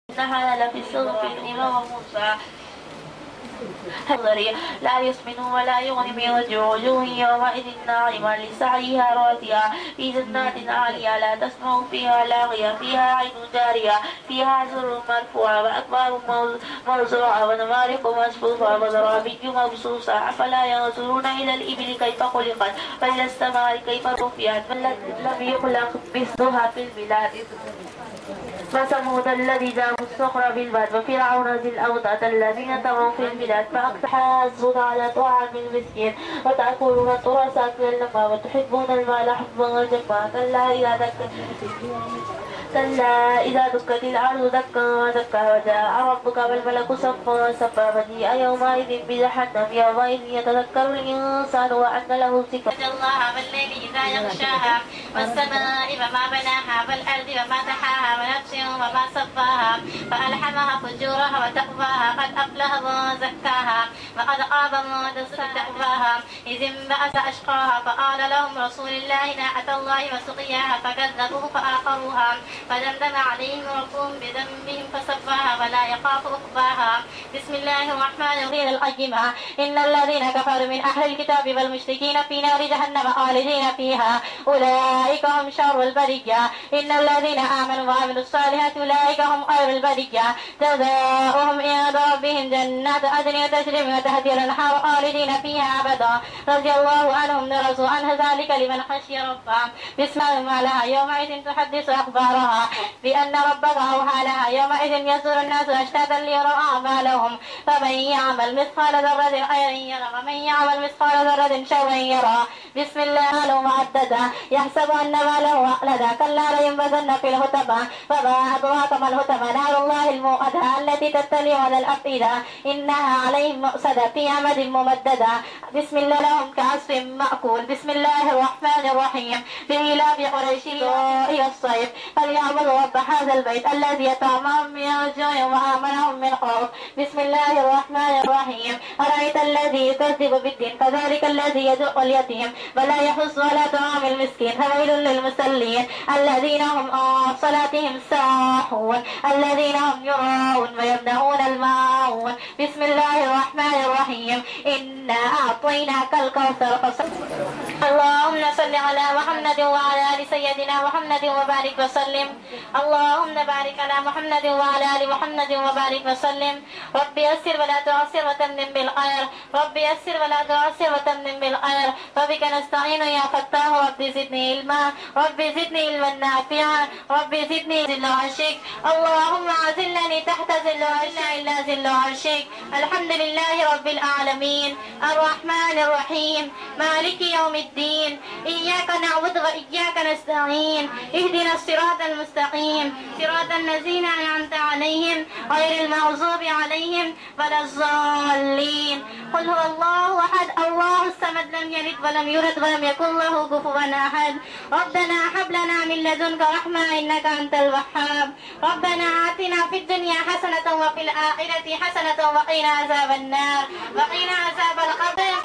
إنها لفي الصحف الإمام موسى. لا يسمن ولا يغني من جوع. وجوه يومئذ ناعمة لسعيها راضية في جنات عالية لا تسمع فيها لاغية فيها عين جارية فيها سرر مرفوعة وأكواب موضوعة ونمارق مصفوفة وزرابي مبثوثة. أفلا ينظرون إلى الإبل كيف خلقت وإلى السماء كيف رفعت بل لم يخلق مثلها في البلاد. وثمود الذي جابوا الصخر بالواد وفرعون ذي الأوتاد الذين طغوا في البلاد فأكثروا على طعام المسكين وتأكلون التراث أكلا لما وتحبون المال حبا جما كلا إذا دكت الأرض دكا دكا وجاء ربك والملك صفا صفا وجيء يومئذ بجهنم يومئذ يتذكر الإنسان وأنى له ذكرى. الله والليل إذا يغشاها والسماء وما بناها والأرض وما طحاها ونفس وما صفاها فألهمها فجورها وتقواها قد أفلح من زكاها وقد خاب من دساها إذ انبعث أشقاها فقال لهم رسول الله ناقة الله وسقياها فكذبوه فآخروها فدمدم عليهم ربهم بذنبهم فسواها ولا يخاف عقباها. بسم الله الرحمن الرحيم. القيمة إن الذين كفروا من أهل الكتاب والمشركين في نار جهنم خالدين فيها أولئك هم شر البرية. إن الذين آمنوا وعملوا الصالحات أولئك هم خير البرية جزاؤهم عند ربهم جنات عدن تجري من تحتها الأنهار خالدين فيها أبدا رضي الله عنهم ورضوا عنه ذلك لمن خشي ربه. بسم الله لها يومئذ تحدث أخبارها بأن ربك أوحى لها يومئذ يصدر الناس أشتاتا ليروا أعمالهم فمن يعمل مثقال ذرة خيرا يره ومن يعمل مثقال ذرة شرا يره. بسم الله ماله معددا يحسب أن ماله أخلدا كلا لينبذن في الحطمة وما أدراك ما الحطمة نار الله الموقدة التي تطلع على الأفئدة إنها عليهم مؤصدة في أمد ممددة. بسم الله لهم كعصف مأكول. بسم الله الرحمن الرحيم. لإيلاف قريش إلى الصيف فليعبدوا رب هذا البيت الذي أطعمهم من جوع وآمنهم من خوف. بسم الله الرحمن الرحيم. أرأيت الذي يكذب بالدين فذلك الذي يدعو اليتيم ولا يحض على طعام المسكين فويل للمصلين الذين هم عن صلاتهم ساهون الذين هم يراءون ويمنعون الماعون. بسم الله الرحمن الرحيم. إنا أعطيناك الكوثر اللهم صل على محمد وعلى آل سيدنا محمد وبارك وسلم. اللهم بارك على محمد وعلى آل محمد وبارك وسلم. ربي يسر ولا تعسر وتمم بالخير. ربي يسر ولا تعسر وتمم بالخير. وبك نستعين يا فتاح. ربي زدني علما. ربي زدني علما نافعا. ربي زدني ذل عرشك. اللهم أذلني تحت ذل عرشك إلا ذل عرشك. الحمد لله رب العالمين الرحمن الرحيم مالك يوم الدين إياك نعبد وإياك نستعين اهدنا الصراط المستقيم صراط الذين أنعمت عليهم غير المغضوب عليهم ولا الضالين. قل هو الله أحد الله الصمد لم يلد ولم يولد ولم يكن له كفوا أحد. ربنا هب لنا من لدنك رحمة إنك أنت الوهاب. ربنا آتنا في الدنيا حسنة وفي الآخرة حسنة وقنا عذاب النار وقنا عذاب القبر.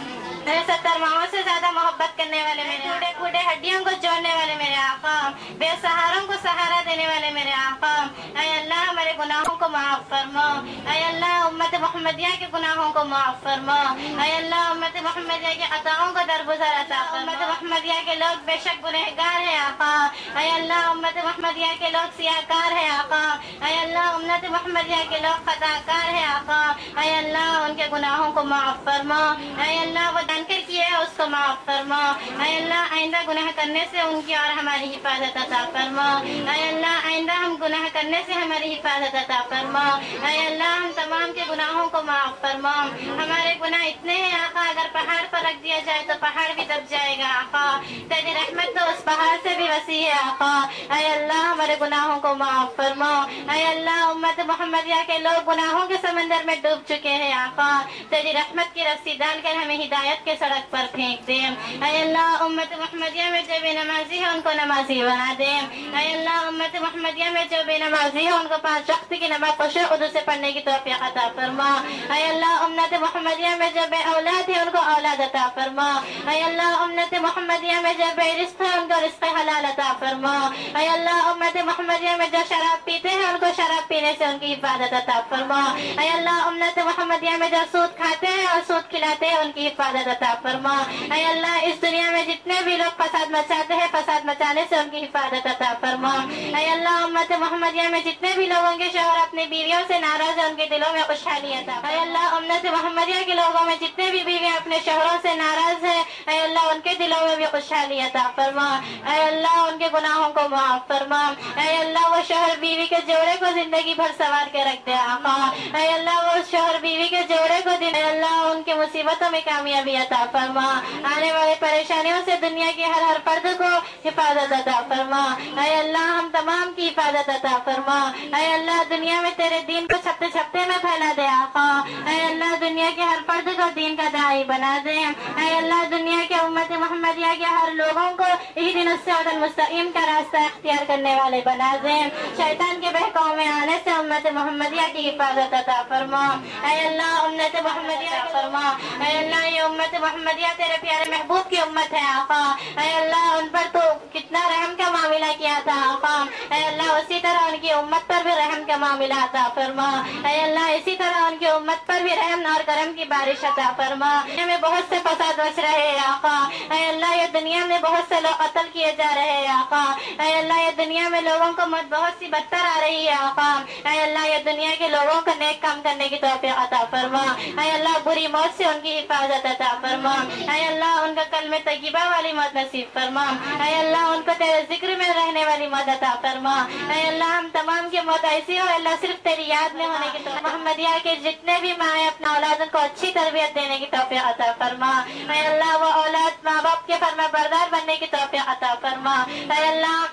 میرے 70 ماؤں سے زیادہ محبت کرنے والے میرے ٹوٹے پھوٹے ہڈیوں کو جوڑنے والے میرے آقا بے سہاروں کو سہارا دینے والے میرے آقا اے اللہ ہمارے گناہوں کو معاف فرما. اے اللہ امت محمدیہ کے گناہوں کو معاف فرما. اے اللہ امت محمدیہ کے خطاؤں کو درگزر عطا فرما. امت محمدیہ کے لوگ بے شک گنہگار ہیں آقا. اے اللہ امت محمدیہ کے لوگ سیاہکار ہیں آقا. اے اللہ امت محمدیہ کے لوگ خطاکار ہیں آقا. اے اللہ ان کے گناہوں کو معاف فرما. اے اللہ وہ جان کر کیے اس کو معاف فرما. اے اللہ آئندہ گناہ کرنے سے ان کی اور ہماری حفاظت عطا فرما. اے اللہ آئندہ ہم گناہ کرنے سے ہماری حفاظت عطا فرما. اے اللہ ہم تمام کے گناہوں کو معاف فرما. ہمارے گناہ اتنے ہیں آقا اگر پہاڑ پر رکھ دیا جائے تو پہاڑ بھی دب جائے گا آقا. تیری رحمت تو اس پہاڑ سے بھی وسیع ہے آقا. اے اللہ ہمارے گناہوں کو معاف فرما. اے اللہ امت محمدیہ کے لوگ گناہوں کے سمندر میں ڈوب چکے ہیں آقا. تیری رحمت کی رسی ڈال کر ہمیں ہدایت کے سڑک پر پھینک دے. اے اللہ امت محمدیہ میں جو بے نمازی ہے ان کو نمازی بنا دے. اے اللہ امت محمدیہ میں جو بے نمازی ہے ان کو 5 وقت کی نماز خشوع و خضوع سے پڑھنے کی توفیق عطا فرما. اے اللہ امت محمدیہ میں جو بے اولاد ہے ان کو اولاد عطا فرما. اے اللہ امت محمدیہ میں جو بے رزق ہے ان کو رزق حلال عطا فرما. اے اللہ امت محمدیہ میں جو شراب پیتے ہیں ان کو شراب پینے سے سے ان کی حفاظت عطا فرما۔ اے اللہ امت محمدیہ میں جو سود کھاتے ہیں اور سود کھلاتے ہیں ان کی حفاظت عطا فرما۔ اے اللہ اس دنیا میں جتنے بھی لوگ فساد مچاتے ہیں فساد مچانے سے ان کی حفاظت عطا فرما۔ اے اللہ امت محمدیہ میں جتنے بھی لوگوں کے شوہر اپنی بیویوں سے ناراض ہیں ان کے دلوں میں خوشحالی عطا فرما۔ اے اللہ امت محمدیہ کے لوگوں میں جتنے بھی بیویاں اپنے شوہروں سے ناراض ہیں اے اللہ ان کے دلوں میں بھی خوشحالی عطا فرما۔ اے اللہ ان کے گناہوں کو معاف فرما۔ اے اللہ وہ شوہر بیوی کے جوڑے کو زندگی بھر سنوار کے رکھ دے آقا۔ اے اللہ وہ شوہر بیوی کے جوڑے کو اے اللہ ان کی مصیبتوں میں کامیابی عطا فرما۔ آنے والے پریشانیوں سے دنیا کے ہر فرد کو حفاظت عطا فرما۔ اے اللہ ہم تمام کی حفاظت عطا فرما۔ اے اللہ دنیا میں تیرے دین کو چھپتے چھپتے میں پھیلا دے آقا۔ اے اللہ دنیا کے ہر فرد کو دین کا داعی بنا دے۔ اے اللہ دنیا کے امت محمدیہ کے ہر لوگوں کو اہدنا الصراط المستقیم کا راستہ اختیار کرنے والے بنا دے۔ شیطان کے بہکاؤ میں آنے سے امت محمدیہ کی حفاظت عطا فرما۔ اے اللہ امت محمدیہ عطا فرما۔ اے اللہ یہ امت محمدیہ تیرے پیارے محبوب کی امت ہے آقا۔ اے اللہ ان پر تو کتنا رحم کا معاملہ کیا تھا آقا۔ اے اللہ اسی طرح ان کی امت پر بھی رحم کا معاملہ عطا فرما۔ اے اللہ اسی طرح ان کی امت پر بھی رحم اور کرم کی بارش عطا فرما۔ دنیا میں بہت سے فساد مچ رہے ہیں آقا۔ اے اللہ یہ دنیا میں بہت سے لوگ قتل کیے جا رہے ہیں آقا۔ اے اللہ یہ دنیا میں لوگوں کو موت بہت سی بدتر آ رہی ہے آقا۔ اے اللہ یہ دنیا کے لوگوں کو نیک کام کرنے کی توفیق عطا فرما۔ اے اللہ بری موت سے ان کی حفاظت عطا فرما۔ اے اللہ ان کا کلمہ طیبہ والی موت نصیب فرما۔ اے اللہ ان کو تیرے ذکر میں رہنے والی موت عطا فرما۔ اے اللہ ہم تمام کی موت ایسی ہو اللہ صرف تیری یاد میں ہونے کی توفیق۔ محمدیہ کے جتنے بھی ماں ہیں اپنا اولاد ان کو اچھی تربیت دینے کی توفیق عطا فرما۔ اے اللہ وہ اولاد ماں باپ کے فرما بردار بننے کی توفیق عطا فرما۔ اے اللہ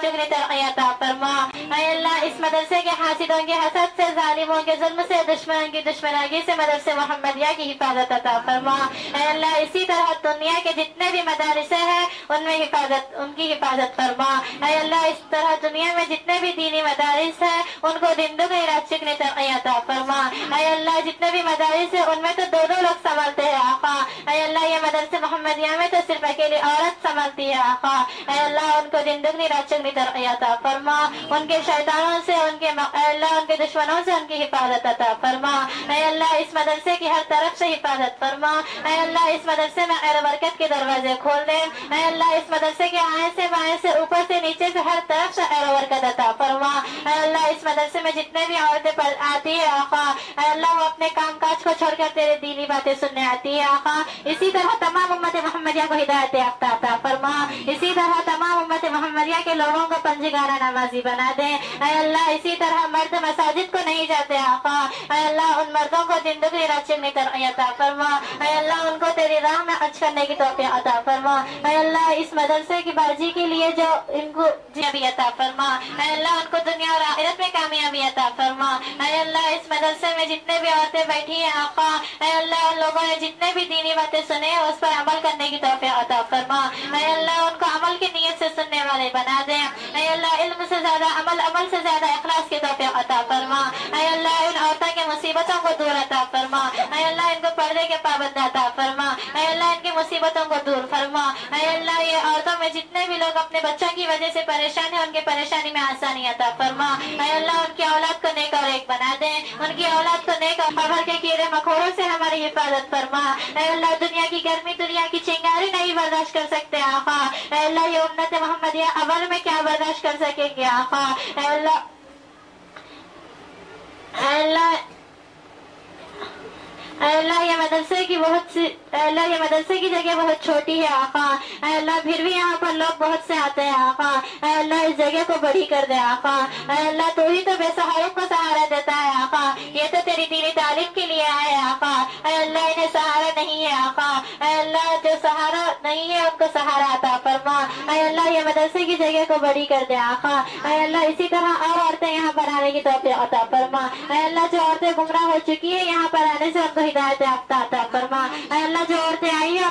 چکری ترقی عطا فرما۔ اے اللہ اس مدرسے کے حاسدوں کے حسد سے ظالموں کے ظلم سے دشمنوں کی دشمناگی سے مدرسے محمدیہ کی حفاظت عطا فرما۔ اے اللہ اسی طرح دنیا کے جتنے بھی مدارسے ہیں ان کی حفاظت فرما۔ اے اللہ اس طرح دنیا میں جتنے بھی دینی مدارس ہیں ان کو زندگی رات چکری ترقی عطا فرما۔ اے اللہ جتنے بھی مدارس ہیں ان میں تو دو لوگ سنبھالتے ہیں آقا۔ اے اللہ یہ مدرسے محمدیہ میں تو صرف اکیلی عورت سنبھالتی ہے آقا۔ اے اللہ ان کو زندگی رات چکری ترقی عطا فرما۔ ان کے شیطانوں سے اے اللہ ان کے دشمنوں سے ان کی حفاظت عطا فرما۔ اے اللہ اس مدرسے کی ہر طرف سے حفاظت فرما۔ اے اللہ اس مدرسے میں خیر و برکت کے دروازے کھول دے۔ اے اللہ اس مدرسے کے آئیں سے بائیں سے اوپر سے نیچے سے ہر طرف سے خیر و برکت عطا فرما۔ اے اللہ اس مدرسے میں جتنے بھی عورتیں آتی ہے آقا اے اللہ وہ اپنے کام کاج کو چھوڑ کر تیرے دینی باتیں سننے آتی ہے آقا۔ اسی طرح تمام امت محمدیہ کو ہدایت یافتہ عطا فرما۔ اسی طرح تمام امت محمدیہ کے لوگوں کو پنجگانہ نمازی بنا دے۔ اے اللہ اسی طرح مرد مساجد کو نہیں جاتے آقا اے اللہ ان مردوں کو زندگی رات چکری ترقی عطا فرما۔ اے اللہ ان کو تیری راہ میں خرچ کرنے کی توفیق عطا فرما۔ اے اللہ اس مدرسے کی بازی کے لیے جو ان کو کامیابی عطا فرما۔ اے اللہ ان کو دنیا اور آخرت میں کامیابی عطا فرما۔ اے اللہ اس مدرسے میں جتنے بھی عورتیں بیٹھی ہیں آقا اے اللہ ان لوگوں نے جتنے بھی دینی باتیں سنے ہیں اس پر عمل کرنے کی توفیق عطا فرما۔ اے اللہ ان کو عمل کی نیت سے سننے والے بنا دے۔ اے اللہ علم سے زیادہ عمل سے زیادہ اخلاص کی توفیق عطا فرما۔ اے اللہ ان عورتوں کے مصیبتوں کو دور عطا فرما۔ اے اللہ ان کو پردے کے پابند عطا فرما۔ اے اللہ ان کی مصیبتوں کو دور فرما۔ اے اللہ یہ عورتوں میں جتنے بھی لوگ اپنے بچوں کی وجہ سے پریشان ہیں ان کے پریشانی میں آسانی عطا فرما۔ اے اللہ ان کی اولاد کو نیک اور ایک بنا دے۔ ان کی اولاد کو نیک اور خبر کے کیڑے مکوڑوں سے ہماری حفاظت فرما۔ اے اللہ دنیا کی گرمی دنیا کی چنگاری نہیں برداشت کر سکتے آقا۔ اے اللہ یہ امت محمدیہ اول میں کیا برداشت کر سکیں گے آقا۔ اے اللہ یہ مدرسے کی جگہ بہت چھوٹی ہے آقا۔ اے اللہ پھر بھی یہاں پر لوگ بہت سے آتے ہیں آقا۔ اے اللہ اس جگہ کو بڑی کر دے آقا۔ اے اللہ تو ہی تو بے سہاروں کو سہارا دیتا ہے آقا۔ یہ تو تیری دینی تعلیم کے لیے آئے آقا۔ اے اللہ انہیں سہارا نہیں ہے آقا۔ اے اللہ جو سہارا نہیں ہے ان کو سہارا عطا فرما۔ اے اللہ یہ مدرسے کی جگہ کو بڑی کر دے آقا۔ اے اللہ اسی طرح اور عورتیں یہاں پر آنے کی توفیق عطا فرما۔ اے اللہ جو عورتیں گمراہ ہو چکی ہیں یہاں پر آنے سے ان کو ہدایت یافتہ عطا فرما۔ اے اللہ جو عورتیں آئی ہیں